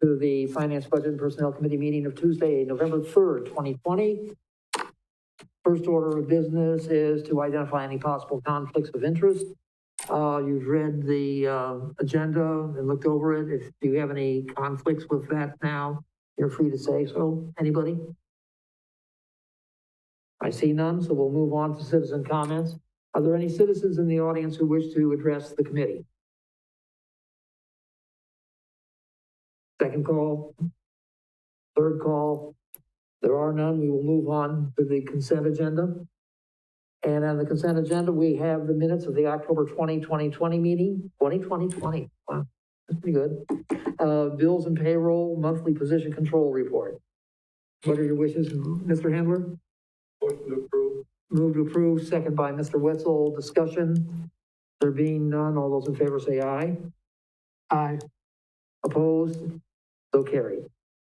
to the Finance, Budget, and Personnel Committee meeting of Tuesday, November 3rd, 2020. First order of business is to identify any possible conflicts of interest. You've read the agenda and looked over it. If you have any conflicts with that now, you're free to say so. Anybody? I see none, so we'll move on to citizen comments. Are there any citizens in the audience who wish to address the committee? Second call, third call. There are none. We will move on to the consent agenda. And on the consent agenda, we have the minutes of the October 2020 meeting. 2020. Wow, that's pretty good. Bills and payroll, monthly position control report. What are your wishes, Mr. Handler? Motion to approve. Move to approve, second by Mr. Wetzel. Discussion. There being none, all those in favor say aye. Aye. Opposed? So carried.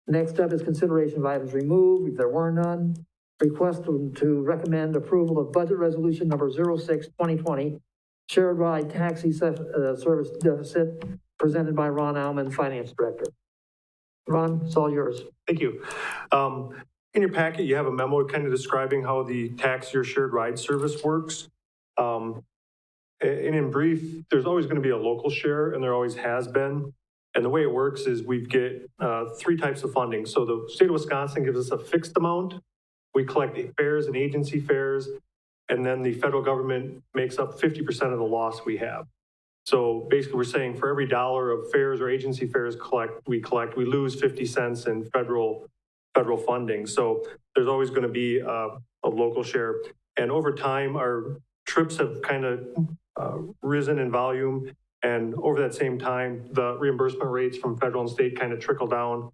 Next up is consideration of items removed, if there were none. Request to recommend approval of budget resolution number 06-2020, shared ride taxi service deficit, presented by Ron Alman, Finance Director. Ron, it's all yours. Thank you. In your packet, you have a memo kind of describing how the taxi or shared ride service works. And in brief, there's always going to be a local share, and there always has been. And the way it works is we get three types of funding. So the state of Wisconsin gives us a fixed amount. We collect fares and agency fares, and then the federal government makes up 50% of the loss we have. So basically we're saying for every dollar of fares or agency fares we lose 50 cents in federal funding. So there's always going to be a local share. And over time, our trips have kind of risen in volume. And over that same time, the reimbursement rates from federal and state kind of trickle down.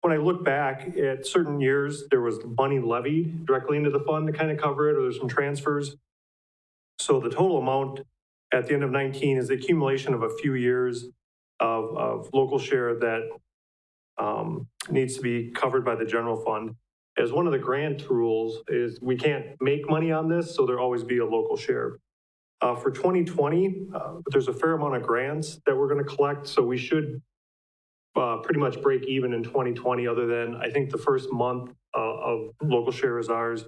When I look back at certain years, there was money levied directly into the fund to kind of cover it, or there's some transfers. So the total amount at the end of 19 is the accumulation of a few years of local share that needs to be covered by the general fund. As one of the grant rules is we can't make money on this, so there'll always be a local share. For 2020, there's a fair amount of grants that we're going to collect, so we should pretty much break even in 2020, other than I think the first month of local share is ours.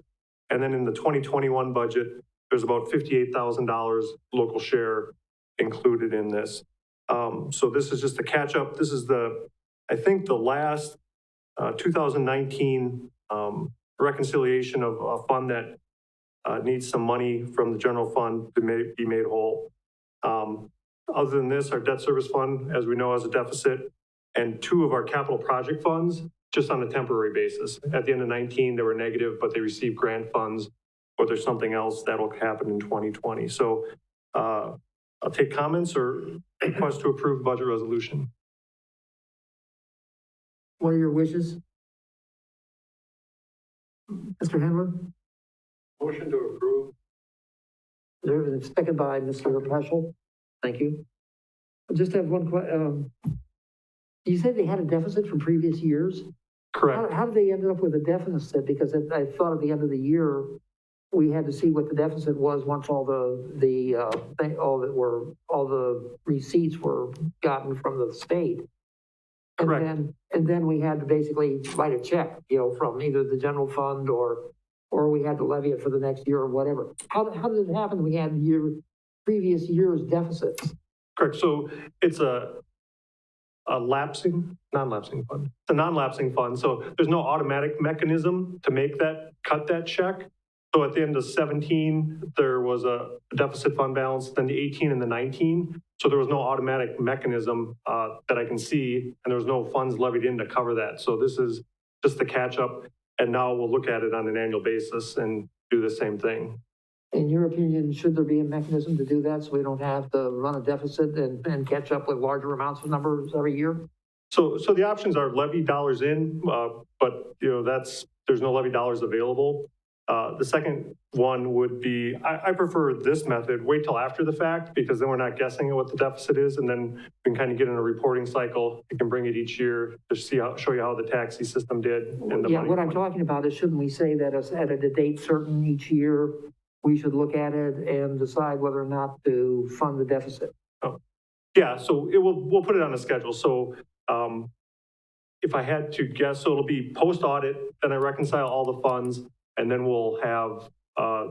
And then in the 2021 budget, there's about $58,000 local share included in this. So this is just a catch up. This is I think the last 2019 reconciliation of a fund that needs some money from the general fund to be made whole. Other than this, our debt service fund, as we know, has a deficit, and two of our capital project funds just on a temporary basis. At the end of 19, they were negative, but they received grant funds, or there's something else that'll happen in 2020. So I'll take comments or request to approve budget resolution. What are your wishes? Mr. Handler? Motion to approve. There is second by Mr. Peschel. Thank you. I just have one question. You said they had a deficit from previous years? Correct. How did they end up with a deficit? Because I thought at the end of the year, we had to see what the deficit was once all the receipts were gotten from the state. And Correct. And then we had to basically write a check, from either the general fund or we had to levy it for the next year or whatever. How did it happen? We had previous year's deficits. Correct. So it's a non-lapsing fund. It's a non-lapsing fund. So there's no automatic mechanism to cut that check. So at the end of 17, there was a deficit fund balance, then the 18 and the 19. So there was no automatic mechanism that I can see, and there was no funds levied in to cover that. So this is just the catch up. And now we'll look at it on an annual basis and do the same thing. In your opinion, should there be a mechanism to do that so we don't have to run a deficit and catch up with larger amounts of numbers every year? So the options are levy dollars in, but there's no levy dollars available. The second one would be, I prefer this method, wait till after the fact, because then we're not guessing at what the deficit is, and then we can kind of get in a reporting cycle. You can bring it each year to show you how the taxi system did. And what I'm talking about is, shouldn't we say that at a date certain each year, we should look at it and decide whether or not to fund the deficit? Oh. Yeah, so we'll put it on a schedule. So If I had to guess, so it'll be post-audit, then I reconcile all the funds, and then we'll have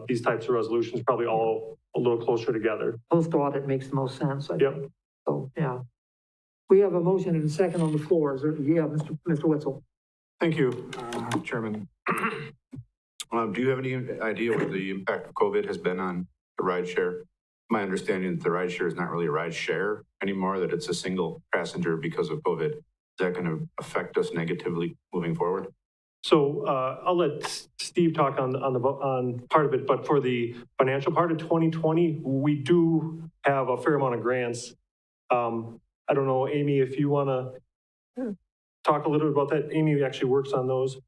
these types of resolutions probably all a little closer together. Post-audit makes the most sense, I Yep. think. So, yeah. We have a motion and a second on the floor. Is there, yeah, Mr. Wetzel? Thank you, Chairman. Do you have any idea what the impact of COVID has been on the ride share? My understanding that the ride share is not really a ride share anymore, that it's a single passenger because of COVID. Is that going to affect us negatively moving forward? So I'll let Steve talk on part of it, but for the financial part of 2020, we do have a fair amount of grants. I don't know, Amy, if you want to talk a little bit about that. Amy actually works on those.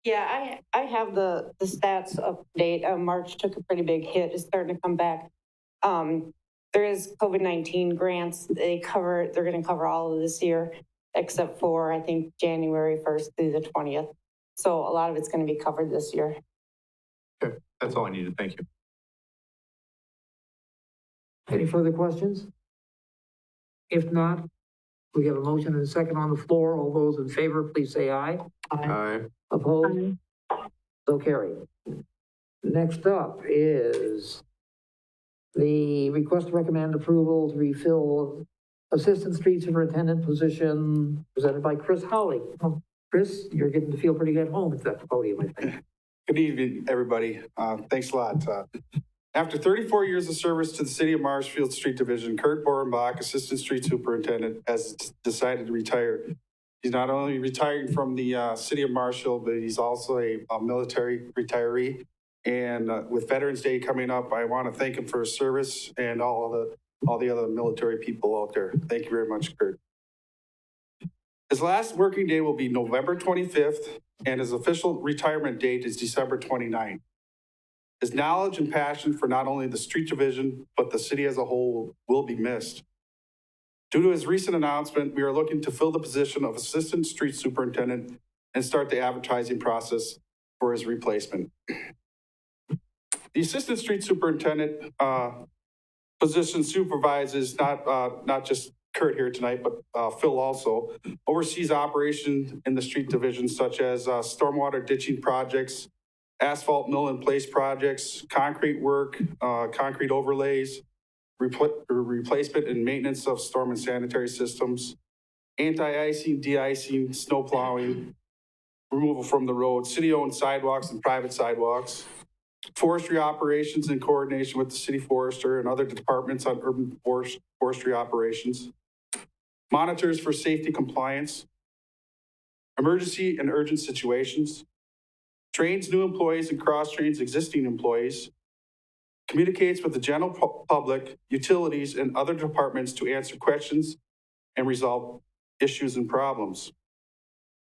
Yeah, I have the stats up to date. March took a pretty big hit. It's starting to come back. There is COVID-19 grants. They're going to cover all of this year, except for, I think, January 1st through the 20th. So a lot of it's going to be covered this year. Okay, that's all I needed. Thank you. Any further questions? If not, we have a motion and a second on the floor. All those in favor, please say aye. Aye. Opposed? So carried. Next up is the request to recommend approval to refill Assistant Street Superintendent position presented by Chris Howley. Chris, you're getting to feel pretty good at home at that podium, I think. Good evening, everybody. Thanks a lot. After 34 years of service to the City of Marshfield Street Division, Kurt Borenbach, Assistant Street Superintendent, has decided to retire. He's not only retiring from the City of Marshfield, but he's also a military retiree. And with Veterans Day coming up, I want to thank him for his service and all the other military people out there. Thank you very much, Kurt. His last working day will be November 25th, and his official retirement date is December 29th. His knowledge and passion for not only the street division, but the city as a whole will be missed. Due to his recent announcement, we are looking to fill the position of Assistant Street Superintendent and start the advertising process for his replacement. The Assistant Street Superintendent position supervises not just Kurt here tonight, but Phil also oversees operations in the street division, such as stormwater ditching projects, asphalt mill in place projects, concrete work, concrete overlays, replacement and maintenance of storm and sanitary systems, anti-icing, de-icing, snow plowing, removal from the road, city-owned sidewalks and private sidewalks, forestry operations in coordination with the city forester and other departments on urban forestry operations, monitors for safety compliance, emergency and urgent situations, trains new employees and cross-trains existing employees, communicates with the general public, utilities, and other departments to answer questions and resolve issues and problems,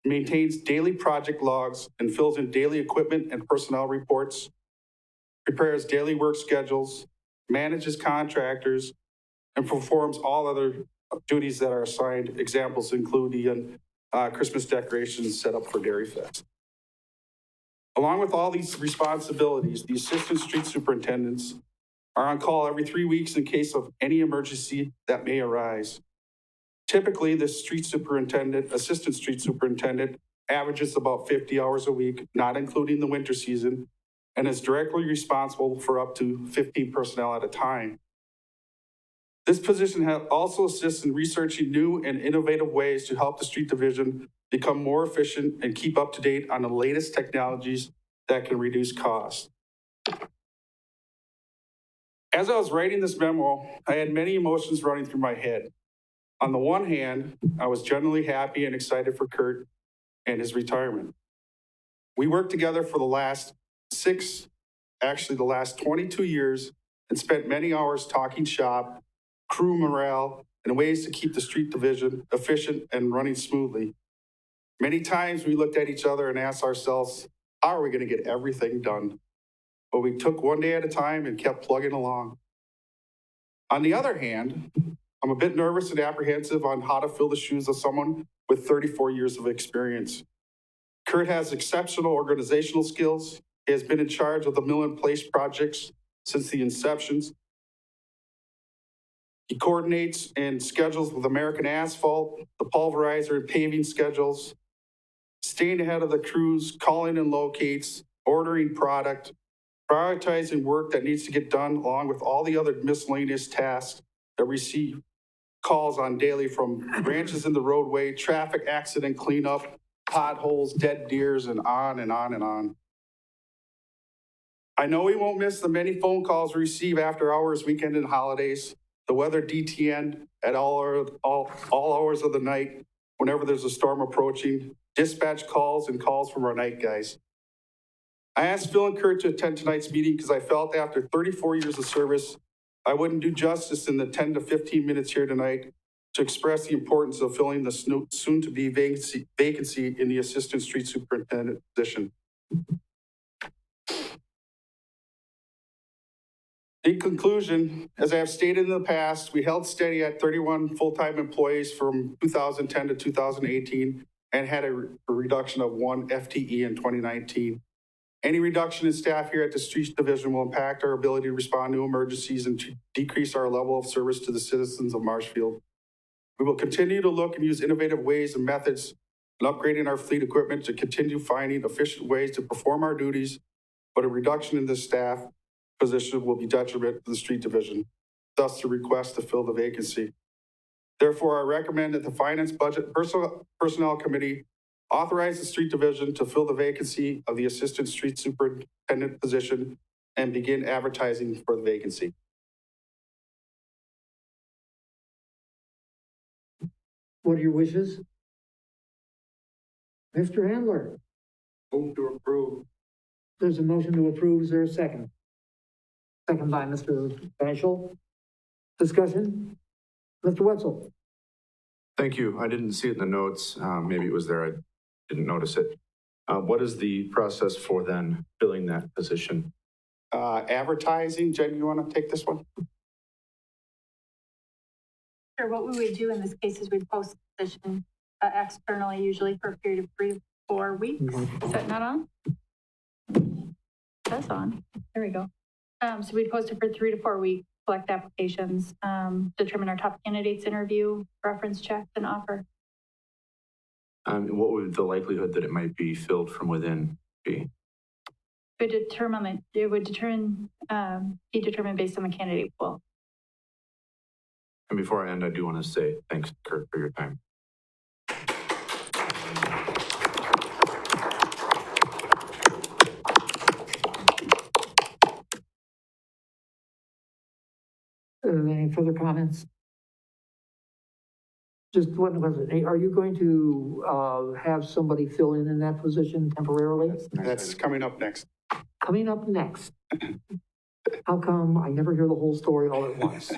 maintains daily project logs and fills in daily equipment and personnel reports, prepares daily work schedules, manages contractors, and performs all other duties that are assigned. Examples include the Christmas decorations set up for Dairy Fest. Along with all these responsibilities, the assistant street superintendents are on call every 3 weeks in case of any emergency that may arise. Typically, the assistant street superintendent averages about 50 hours a week, not including the winter season, and is directly responsible for up to 15 personnel at a time. This position also assists in researching new and innovative ways to help the street division become more efficient and keep up to date on the latest technologies that can reduce costs. As I was writing this memo, I had many emotions running through my head. On the one hand, I was genuinely happy and excited for Kurt and his retirement. We worked together for the last 22 years and spent many hours talking shop, crew morale, and ways to keep the street division efficient and running smoothly. Many times we looked at each other and asked ourselves, how are we going to get everything done? But we took one day at a time and kept plugging along. On the other hand, I'm a bit nervous and apprehensive on how to fill the shoes of someone with 34 years of experience. Kurt has exceptional organizational skills. He has been in charge of the mill in place projects since the inceptions. He coordinates and schedules with American Asphalt, the pulverizer and paving schedules, staying ahead of the crews, calling and locates, ordering product, prioritizing work that needs to get done along with all the other miscellaneous tasks that receive calls on daily from branches in the roadway, traffic accident cleanup, potholes, dead deers, and on and on and on. I know he won't miss the many phone calls we receive after hours, weekend, and holidays, the weather DTN at all hours of the night, whenever there's a storm approaching, dispatch calls and calls from our night guys. I asked Phil and Kurt to attend tonight's meeting because I felt after 34 years of service, I wouldn't do justice in the 10 to 15 minutes here tonight to express the importance of filling the soon-to-be vacancy in the Assistant Street Superintendent position. In conclusion, as I have stated in the past, we held steady at 31 full-time employees from 2010 to 2018 and had a reduction of 1 FTE in 2019. Any reduction in staff here at the Streets Division will impact our ability to respond to emergencies and to decrease our level of service to the citizens of Marshfield. We will continue to look and use innovative ways and methods in upgrading our fleet equipment to continue finding efficient ways to perform our duties, but a reduction in the staff position will be detriment to the Street Division, thus the request to fill the vacancy. Therefore, I recommend that the Finance, Budget, Personnel Committee authorize the Street Division to fill the vacancy of the Assistant Street Superintendent position and begin advertising for the vacancy. What are your wishes? Mr. Handler, Move to approve. there's a motion to approve. Is there a second? Second by Mr. Bashel. Discussion? Mr. Wetzel? Thank you. I didn't see it in the notes. Maybe it was there. I didn't notice it. What is the process for then filling that position? Advertising, Jen, you want to take this one? Sure. What we would do in this case is we'd post the position externally, usually for a period of 3 to 4 weeks. Is that not on? That's on. There we go. So we'd post it for 3 to 4 weeks, collect applications, determine our top candidates, interview, reference checks, and offer. What would the likelihood that it might be filled from within be? It would be determined based on the candidate pool. And before I end, I do want to say thanks, Kurt, for your time. Any further comments? Just one question. Are you going to have somebody fill in that position temporarily? That's coming up next. Coming up next. How come I never hear the whole story all at once?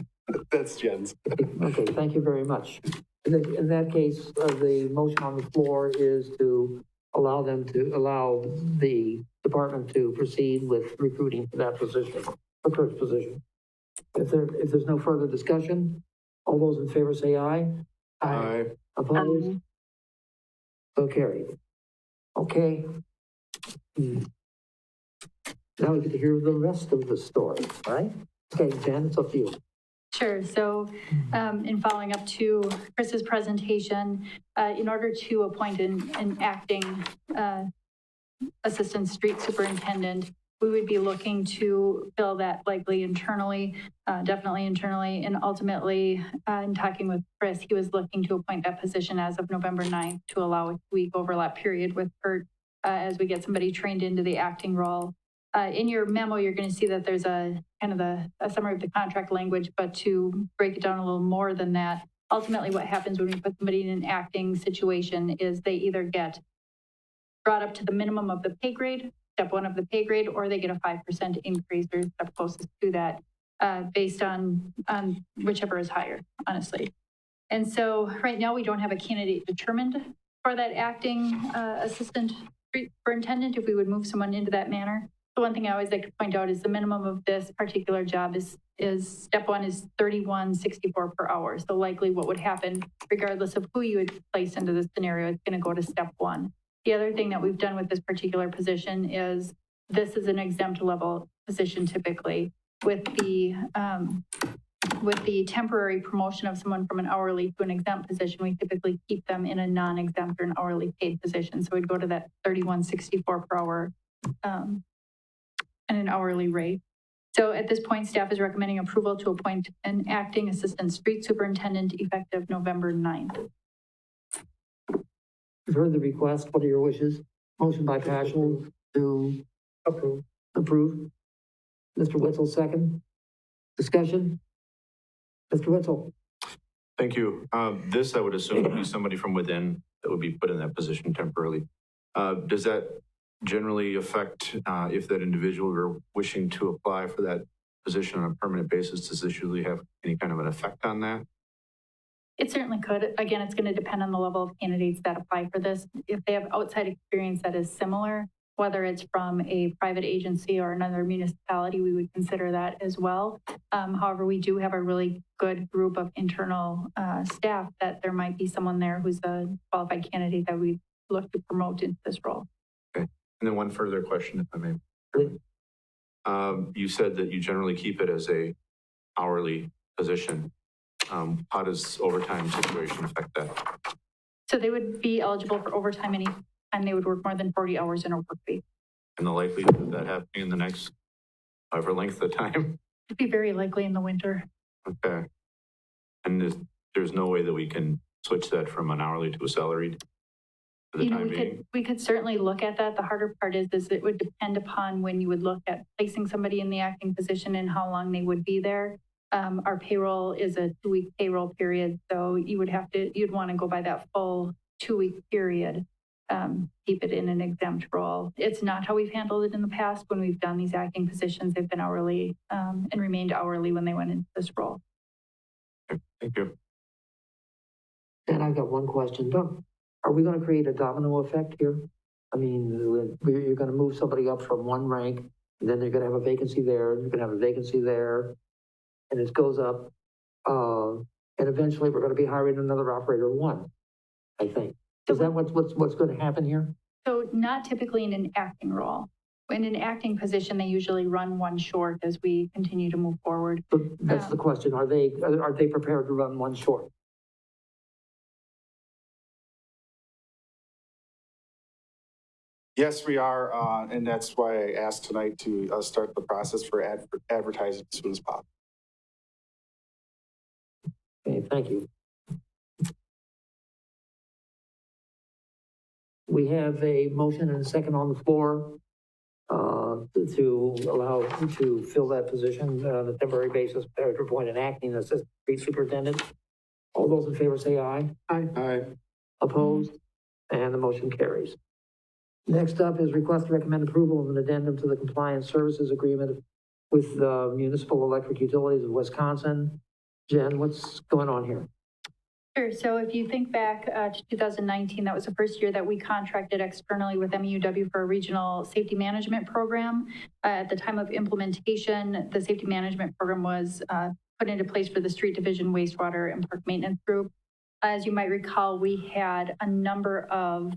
That's Jen's. Okay, thank you very much. In that case, the motion on the floor is to allow the department to proceed with recruiting for that position, the clerk's position. If there's no further discussion, all those in favor say aye. Aye. Opposed? So carried. Okay. Now we get to hear the rest of the story, right? Okay, Jen, it's up to you. Sure. So in following up to Chris's presentation, in order to appoint an acting assistant street superintendent, we would be looking to fill that likely internally, definitely internally, and ultimately, in talking with Chris, he was looking to appoint that position as of November 9th to allow a week overlap period with Kurt as we get somebody trained into the acting role. In your memo, you're going to see that there's a kind of a summary of the contract language, but to break it down a little more than that, ultimately what happens when we put somebody in an acting situation is they either get brought up to the minimum of the pay grade, step 1 of the pay grade, or they get a 5% increase or step closest to that based on whichever is higher, honestly. And so right now we don't have a candidate determined for that acting assistant superintendent if we would move someone into that manner. The one thing I always like to point out is the minimum of this particular job is step 1 is $31.64 per hour. So likely what would happen, regardless of who you would place into this scenario, it's going to go to step 1. The other thing that we've done with this particular position is this is an exempt level position typically with the with the temporary promotion of someone from an hourly to an exempt position, we typically keep them in a non-exempt or an hourly paid position. So we'd go to that $31.64 per hour and an hourly rate. So at this point, staff is recommending approval to appoint an acting assistant street superintendent effective November 9th. You've heard the request. What are your wishes? Motion by Paschal to approve. Approve. Mr. Wetzel, second. Discussion? Mr. Wetzel? Thank you. This, I would assume, would be somebody from within that would be put in that position temporarily. Does that generally affect if that individual were wishing to apply for that position on a permanent basis? Does this usually have any kind of an effect on that? It certainly could. Again, it's going to depend on the level of candidates that apply for this. If they have outside experience that is similar, whether it's from a private agency or another municipality, we would consider that as well. However, we do have a really good group of internal staff that there might be someone there who's a qualified candidate that we look to promote into this role. Okay. And then one further question, if I may. You said that you generally keep it as a hourly position. How does overtime situation affect that? So they would be eligible for overtime any time they would work more than 40 hours in a work week. And the likelihood of that happening in the next however length of time? It'd be very likely in the winter. Okay. And there's no way that we can switch that from an hourly to a salaried for the You know, time being? we could certainly look at that. The harder part is it would depend upon when you would look at placing somebody in the acting position and how long they would be there. Our payroll is a 2-week payroll period, so you'd want to go by that full 2-week period, keep it in an exempt role. It's not how we've handled it in the past. When we've done these acting positions, they've been hourly and remained hourly when they went into this role. Okay. Thank you. And I've got one question. Are we going to create a domino effect here? I mean, you're going to move somebody up from one rank, and then you're going to have a vacancy there, and you're going to have a vacancy there, and it goes up. And eventually we're going to be hiring another operator one, I think. Is that what's going to happen here? So not typically in an acting role. In an acting position, they usually run one short as we continue to move forward. So that's the question. Are they prepared to run one short? Yes, we are, and that's why I asked tonight to start the process for advertising as soon as possible. Okay, thank you. We have a motion and a second on the floor to allow to fill that position on a temporary basis, to appoint an acting assistant street superintendent. All those in favor say aye. Aye. Opposed? And the motion carries. Next up is request to recommend approval of an addendum to the compliance services agreement with the Municipal Electric Utilities of Wisconsin. Jen, what's going on here? Sure. So if you think back to 2019, that was the first year that we contracted externally with MEUW for a regional safety management program. At the time of implementation, the safety management program was put into place for the street division, wastewater, and park maintenance group. As you might recall, we had a number of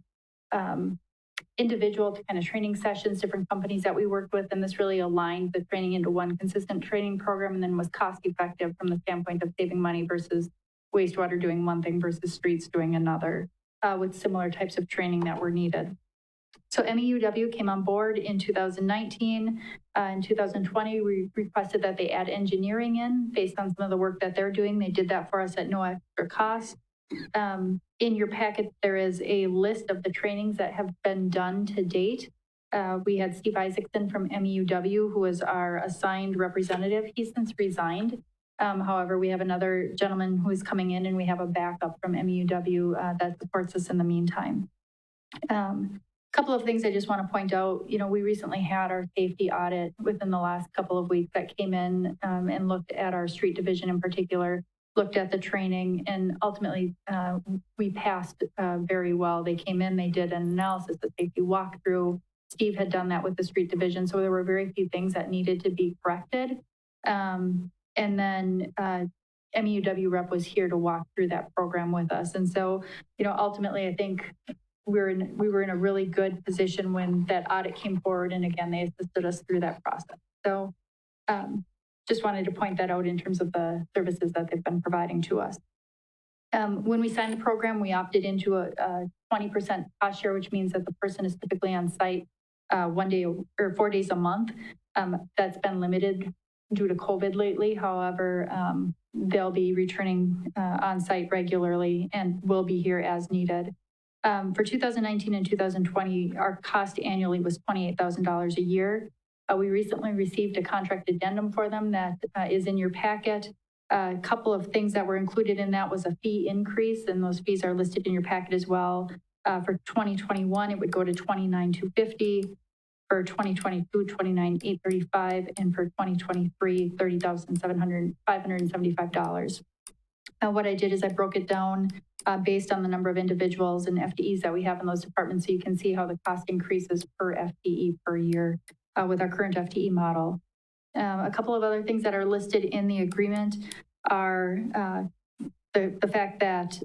individual kind of training sessions, different companies that we worked with, and this really aligned the training into one consistent training program and then was cost effective from the standpoint of saving money versus wastewater doing one thing versus streets doing another with similar types of training that were needed. So MEUW came on board in 2019. In 2020, we requested that they add engineering in based on some of the work that they're doing. They did that for us at no extra cost. In your packet, there is a list of the trainings that have been done to date. We had Steve Isaacson from MEUW, who was our assigned representative. He's since resigned. However, we have another gentleman who is coming in, and we have a backup from MEUW that supports us in the meantime. Couple of things I just want to point out. You know, we recently had our safety audit within the last couple of weeks that came in and looked at our street division in particular, looked at the training, and ultimately we passed very well. They came in, they did an analysis, a safety walkthrough. Steve had done that with the street division, so there were very few things that needed to be corrected. And then MEUW rep was here to walk through that program with us. And so, you know, ultimately, I think we were in a really good position when that audit came forward. And again, they assisted us through that process. So just wanted to point that out in terms of the services that they've been providing to us. When we signed the program, we opted into a 20% cost share, which means that the person is typically on site 1 day or 4 days a month. That's been limited due to COVID lately. However, they'll be returning on site regularly and will be here as needed. For 2019 and 2020, our cost annually was $28,000 a year. We recently received a contract addendum for them that is in your packet. A couple of things that were included in that was a fee increase, and those fees are listed in your packet as well. For 2021, it would go to $29,250. For 2022, $29,835, and for 2023, $30,575. What I did is I broke it down based on the number of individuals and FTEs that we have in those departments, so you can see how the cost increases per FTE per year with our current FTE model. A couple of other things that are listed in the agreement are the fact that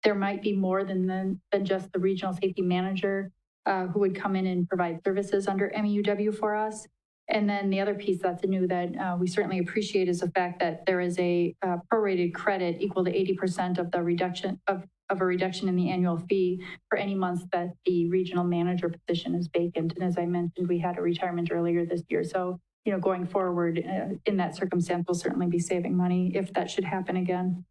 there might be more than just the regional safety manager who would come in and provide services under MEUW for us. And then the other piece that's new that we certainly appreciate is the fact that there is a prorated credit equal to 80% of the reduction of a reduction in the annual fee for any months that the regional manager position is vacant. And as I mentioned, we had a retirement earlier this year. So, you know, going forward in that circumstance, we'll certainly be saving money if that should happen again.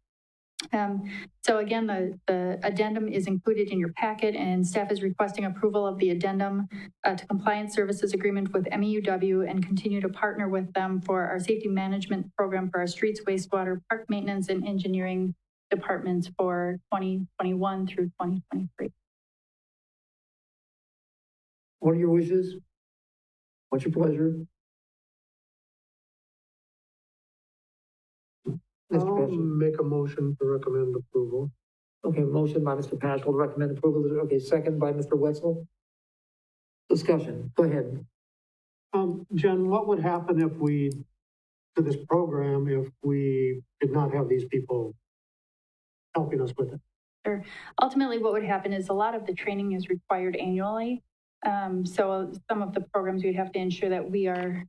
So again, the addendum is included in your packet, and staff is requesting approval of the addendum to compliance services agreement with MEUW and continue to partner with them for our safety management program for our streets, wastewater, park maintenance, and engineering departments for 2021 through 2023. What are your wishes? What's your pleasure? Mr. I'll Paschal. make a motion to recommend approval. Okay, motion by Mr. Paschal to recommend approval. Okay, second by Mr. Wetzel. Discussion, go ahead. Jen, what would happen to this program if we did not have these people helping us with it? Sure. Ultimately, what would happen is a lot of the training is required annually. So some of the programs we'd have to ensure that we are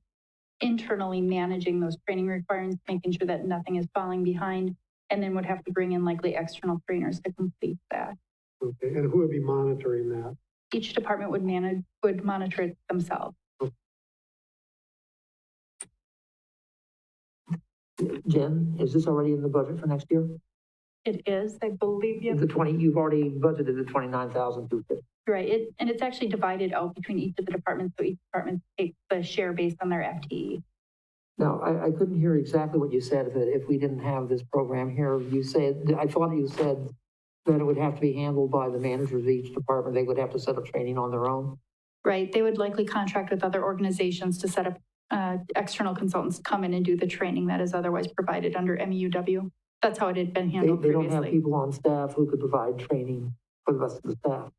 internally managing those training requirements, making sure that nothing is falling behind, and then would have to bring in likely external trainers to complete that. Okay, and who would be monitoring that? Each department would monitor it themselves. Jen, is this already in the budget for next year? It is, I believe. The 20, you've already budgeted the 29,250. Right, and it's actually divided out between each of the departments, so each department takes the share based on their FTE. Now, I couldn't hear exactly what you said, that if we didn't have this program here, you said, I thought you said that it would have to be handled by the managers of each department. They would have to set up training on their own. Right, they would likely contract with other organizations to set up external consultants to come in and do the training that is otherwise provided under MEUW. That's how it had been handled They previously. don't have people on staff who could provide training for the rest of the staff.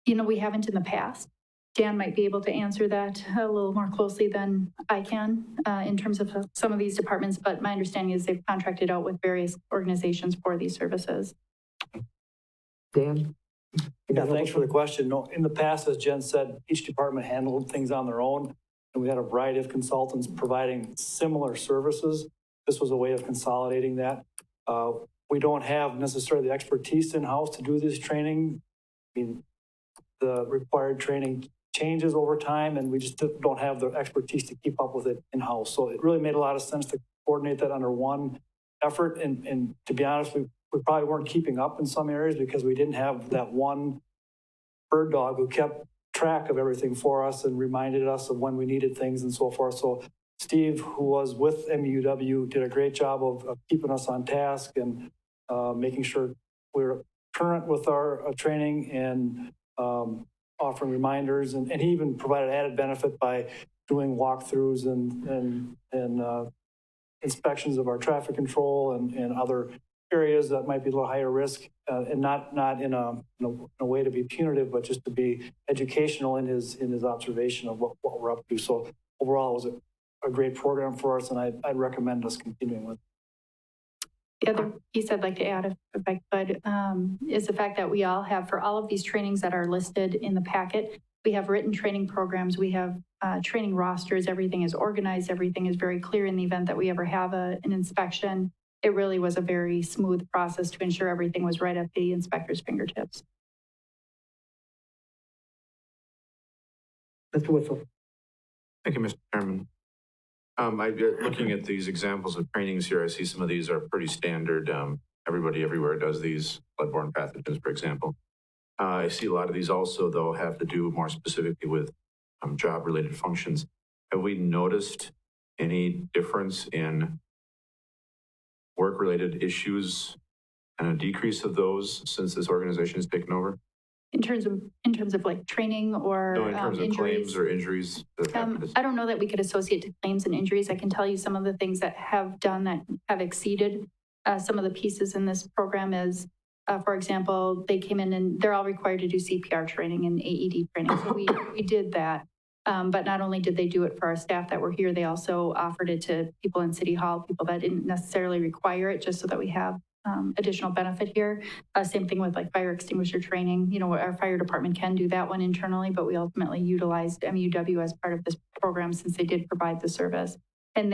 You know, we haven't in the past. Dan might be able to answer that a little more closely than I can in terms of some of these departments, but my understanding is they've contracted out with various organizations for these services. Dan? Yeah, thanks for the question. No, in the past, as Jen said, each department handled things on their own, and we had a variety of consultants providing similar services. This was a way of consolidating that. We don't have necessarily the expertise in-house to do this training. I mean, the required training changes over time, and we just don't have the expertise to keep up with it in-house. So it really made a lot of sense to coordinate that under one effort. And to be honest, we probably weren't keeping up in some areas because we didn't have that one bird dog who kept track of everything for us and reminded us of when we needed things and so forth. So Steve, who was with MEUW, did a great job of keeping us on task and making sure we were current with our training and offering reminders. And he even provided added benefit by doing walkthroughs and inspections of our traffic control and other areas that might be a little higher risk, and not in a way to be punitive, but just to be educational in his observation of what we're up to. So overall, it was a great program for us, and I'd recommend us continuing with it. The other piece I'd like to add, if I could, is the fact that we all have, for all of these trainings that are listed in the packet, We have written training programs. We have training rosters. Everything is organized. Everything is very clear in the event that we ever have an inspection. It really was a very smooth process to ensure everything was right at the inspector's fingertips. Mr. Witzel. Thank you, Mr. Chairman. Looking at these examples of trainings here, I see some of these are pretty standard. Everybody everywhere does these, bloodborne pathogens, for example. I see a lot of these also, though, have to do more specifically with job-related functions. Have we noticed any difference in work-related issues and a decrease of those since this organization has taken over? In terms of like training or No, in terms of injuries? claims or injuries that happened. I don't know that we could associate to claims and injuries. I can tell you some of the things that have done that have exceeded some of the pieces in this program is, for example, they came in and they're all required to do CPR training and AED training. So we did that. But not only did they do it for our staff that were here, they also offered it to people in City Hall, people that didn't necessarily require it, just so that we have additional benefit here. Same thing with like fire extinguisher training. You know, our fire department can do that one internally, but we ultimately utilized MEUW as part of this program since they did provide the service. And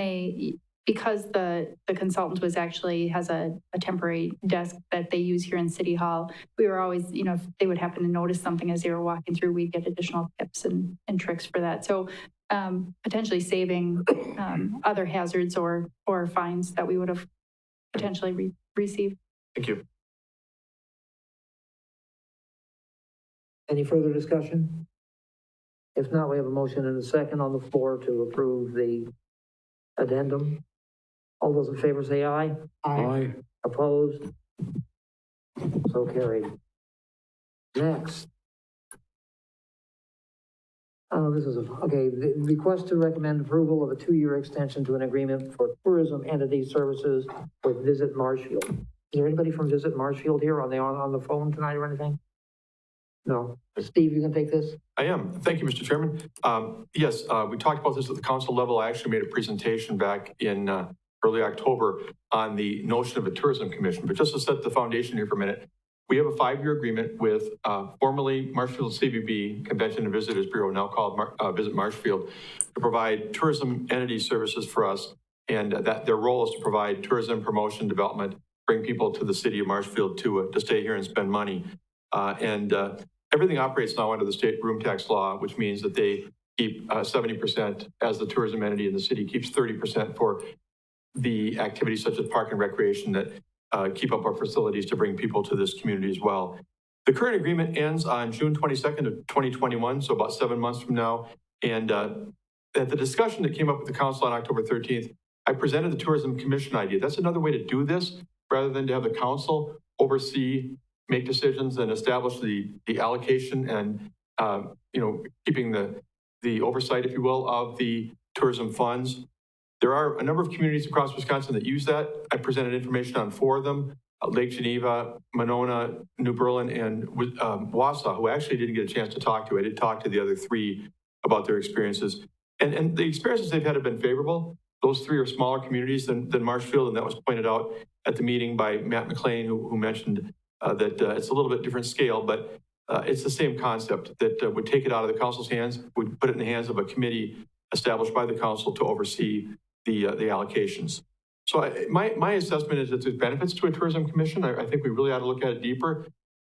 because the consultant has a temporary desk that they use here in City Hall, we were always, you know, if they would happen to notice something as they were walking through, we'd get additional tips and tricks for that. So potentially saving other hazards or fines that we would have potentially received. Thank you. Any further discussion? If not, we have a motion and a second on the floor to approve the addendum. All those in favor say aye. Aye. Opposed? So carried. Next. The request to recommend approval of a 2-year extension to an agreement for tourism entity services with Visit Marshfield. Is there anybody from Visit Marshfield here? Are they on the phone tonight or anything? No. Steve, you can take this? I am. Thank you, Mr. Chairman. Yes, we talked about this at the council level. I actually made a presentation back in early October on the notion of a tourism commission. But just to set the foundation here for a minute, we have a 5-year agreement with formerly Marshfield CVB, Convention and Visitors Bureau, now called Visit Marshfield, to provide tourism entity services for us. And that their role is to provide tourism promotion, development, bring people to the city of Marshfield to stay here and spend money. Everything operates now under the state room tax law, which means that they keep 70% as the tourism entity, and the city keeps 30% for the activities such as park and recreation that keep up our facilities to bring people to this community as well. The current agreement ends on June 22nd of 2021, so about 7 months from now. And at the discussion that came up with the council on October 13th, I presented the Tourism Commission idea. That's another way to do this, rather than to have the council oversee, make decisions, and establish the allocation and keeping the oversight, if you will, of the tourism funds. There are a number of communities across Wisconsin that use that. I presented information on 4 of them: Lake Geneva, Monona, New Berlin, and Wausau, who I actually didn't get a chance to talk to. I did talk to the other 3 about their experiences. And the experiences they've had have been favorable. Those 3 are smaller communities than Marshfield, and that was pointed out at the meeting by Matt McLean, who mentioned that it's a little bit different scale, but it's the same concept that would take it out of the council's hands, would put it in the hands of a committee established by the council to oversee the allocations. So my assessment is that there's benefits to a tourism commission. I think we really ought to look at it deeper,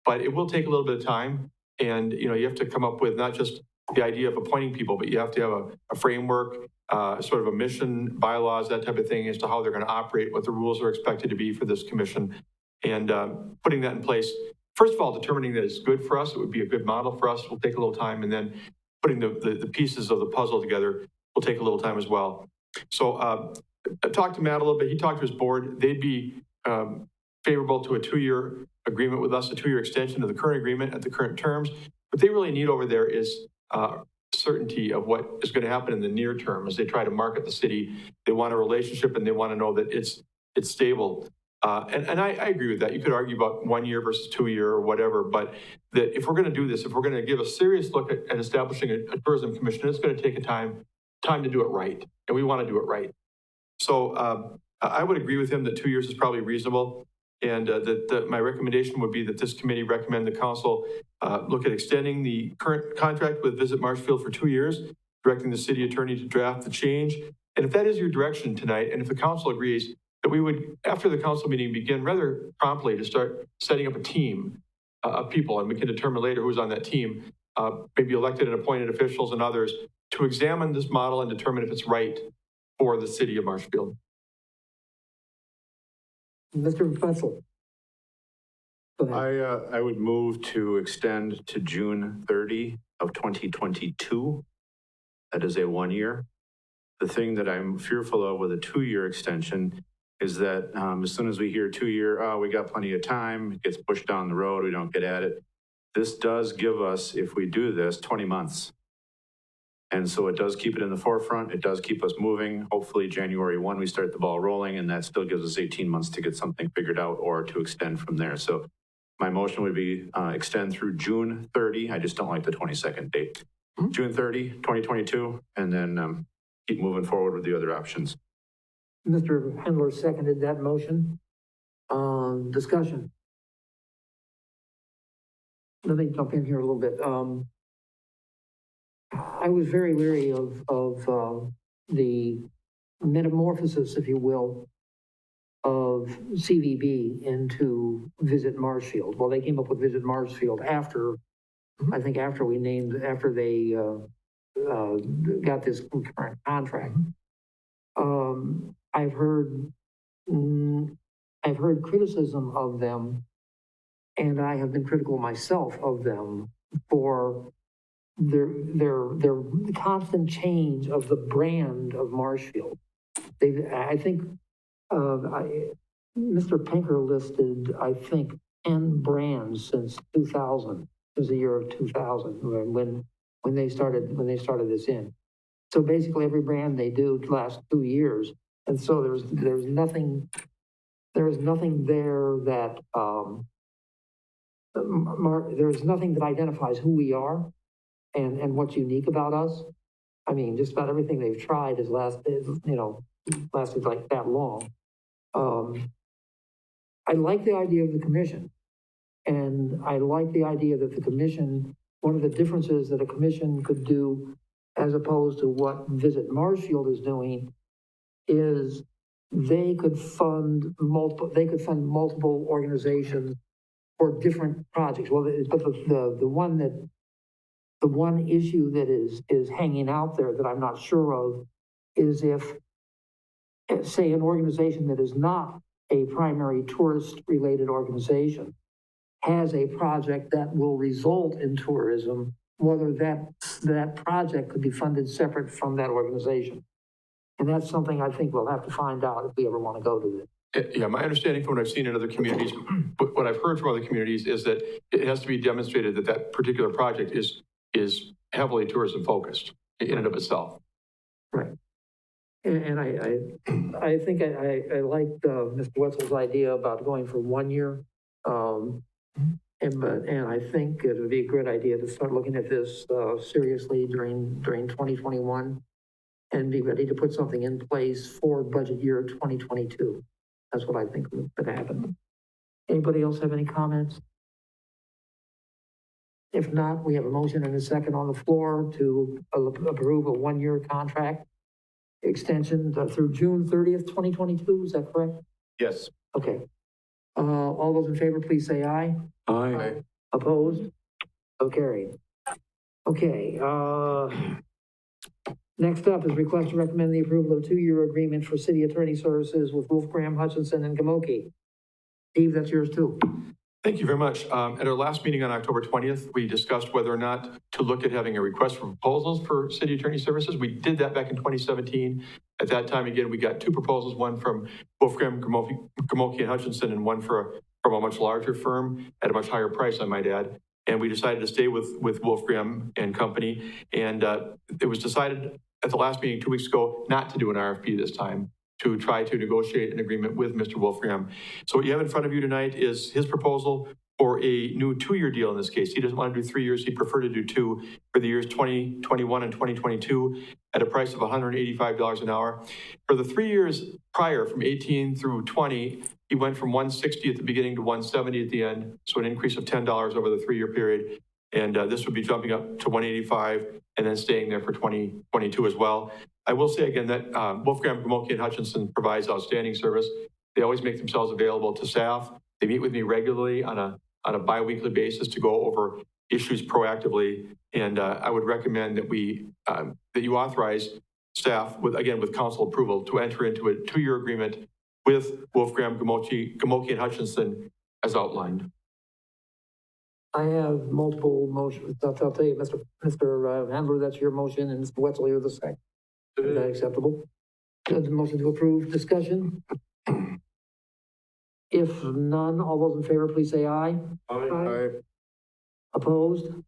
but it will take a little bit of time. And, you have to come up with not just the idea of appointing people, but you have to have a framework, sort of a mission, bylaws, that type of thing as to how they're going to operate, what the rules are expected to be for this commission. And putting that in place, first of all, determining that it's good for us, it would be a good model for us, will take a little time. And then putting the pieces of the puzzle together will take a little time as well. So I talked to Matt a little bit. He talked to his board. They'd be favorable to a 2-year agreement with us, a 2-year extension of the current agreement at the current terms. What they really need over there is certainty of what is going to happen in the near term as they try to market the city. They want a relationship, and they want to know that it's stable. And I agree with that. You could argue about 1 year versus 2 year or whatever, but that if we're going to do this, if we're going to give a serious look at establishing a tourism commission, it's going to take a time to do it right. And we want to do it right. So I would agree with him that 2 years is probably reasonable. And my recommendation would be that this committee recommend the council look at extending the current contract with Visit Marshfield for 2 years, directing the city attorney to draft the change. And if that is your direction tonight, and if the council agrees, that we would, after the council meeting, begin rather promptly to start setting up a team of people, and we can determine later who's on that team, maybe elected and appointed officials and others, to examine this model and determine if it's right for the city of Marshfield. Mr. Wetzel. Go ahead. I would move to extend to June 30 of 2022. That is a 1 year. The thing that I'm fearful of with a 2-year extension is that as soon as we hear 2 year, we got plenty of time, it gets pushed down the road, we don't get at it. This does give us, if we do this, 20 months. And so it does keep it in the forefront. It does keep us moving. Hopefully January 1, we start the ball rolling, and that still gives us 18 months to get something figured out or to extend from there. So my motion would be extend through June 30. I just don't like the 22nd date. June 30, 2022, and then keep moving forward with the other options. Mr. Hendler seconded that motion. Discussion. Let me jump in here a little bit. I was very leery of the metamorphosis, if you will, of CVB into Visit Marshfield. Well, they came up with Visit Marshfield after, I think after they got this current contract. I've heard criticism of them, and I have been critical myself of them for their constant change of the brand of Marshfield. I think Mr. Pinker listed, I think, 10 brands since 2000. It was the year of 2000 when they started this in. So basically, every brand they do lasts 2 years, and so there's nothing there that there's nothing that identifies who we are and what's unique about us. I mean, just about everything they've tried has lasted like that long. I like the idea of the commission, and I like the idea that the commission, one of the differences that a commission could do as opposed to what Visit Marshfield is doing, is they could fund multiple organizations for different projects. Well, but the one issue that is hanging out there that I'm not sure of is if, say, an organization that is not a primary tourist-related organization has a project that will result in tourism, whether that project could be funded separate from that organization. And that's something I think we'll have to find out if we ever want to go to this. Yeah, my understanding from what I've seen in other communities, what I've heard from other communities is that it has to be demonstrated that that particular project is heavily tourism focused in and of itself. Right. And I think I like Mr. Wetzel's idea about going for 1 year. And I think it would be a great idea to start looking at this seriously during 2021 and be ready to put something in place for budget year 2022. That's what I think would happen. Anybody else have any comments? If not, we have a motion and a second on the floor to approve a 1 year contract extension through June 30th, 2022. Is that correct? Yes. Okay. All those in favor, please say aye. Aye. Opposed? So carried. Okay. Next up is request to recommend the approval of a 2-year agreement for city attorney services with Wolfgram, Hutchinson, and Gamoke. Steve, that's yours too. Thank you very much. At our last meeting on October 20th, we discussed whether or not to look at having a request for proposals for city attorney services. We did that back in 2017. At that time, again, we got 2 proposals, one from Wolfgram, Gamoke, and Hutchinson, and one from a much larger firm at a much higher price, I might add. And we decided to stay with Wolfgram and Company. And it was decided at the last meeting 2 weeks ago not to do an RFP this time, to try to negotiate an agreement with Mr. Wolfgram. So what you have in front of you tonight is his proposal for a new 2-year deal in this case. He doesn't want to do 3 years. He'd prefer to do 2 for the years 2021 and 2022 at a price of $185 an hour. For the 3 years prior, from 18 through 20, He went from 160 at the beginning to 170 at the end, so an increase of $10 over the 3-year period. And this would be jumping up to 185 and then staying there for 2022 as well. I will say again that Wolfgram, Gamoke, and Hutchinson provides outstanding service. They always make themselves available to staff. They meet with me regularly on a biweekly basis to go over issues proactively. And I would recommend that that you authorize staff with council approval to enter into a 2-year agreement with Wolfgram, Gamoke, and Hutchinson as outlined. I have multiple motions. I'll tell you, Mr. Handler, that's your motion, and Mr. Wetzel, you're the second. Is that acceptable? The motion to approve, discussion? If none, all those in favor, please say aye. Aye. Opposed? So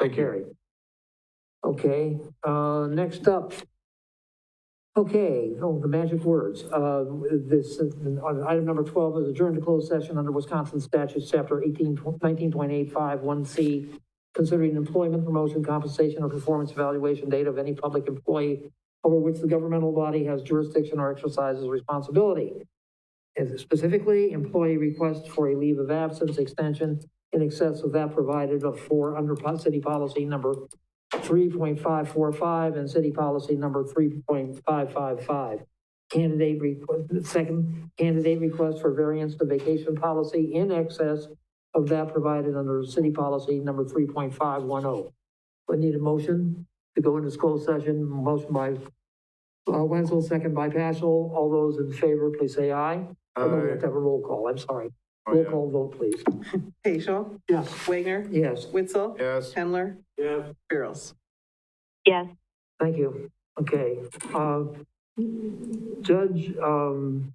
Thank you. carried. Okay, next up. Okay, the magic words. On item number 12 is adjourned to closed session under Wisconsin Statutes Chapter 19.851C, considering employment, promotion, compensation, or performance evaluation data of any public employee over which the governmental body has jurisdiction or exercises responsibility. And specifically, employee request for a leave of absence extension in excess of that provided for under city policy number 3.545 and city policy number 3.555. Candidate request for variance to vacation policy in excess of that provided under city policy number 3.510. I need a motion to go into closed session. Motion by Wenzel, second by Paschal. All those in favor, please say aye. Oh, no, we have to have a roll call. I'm sorry. Roll call vote, please. Paschal? Yes. Wagner? Yes. Witzel? Yes.Hendler? Yes. Barros? Yes. Thank you. Okay. Judge, you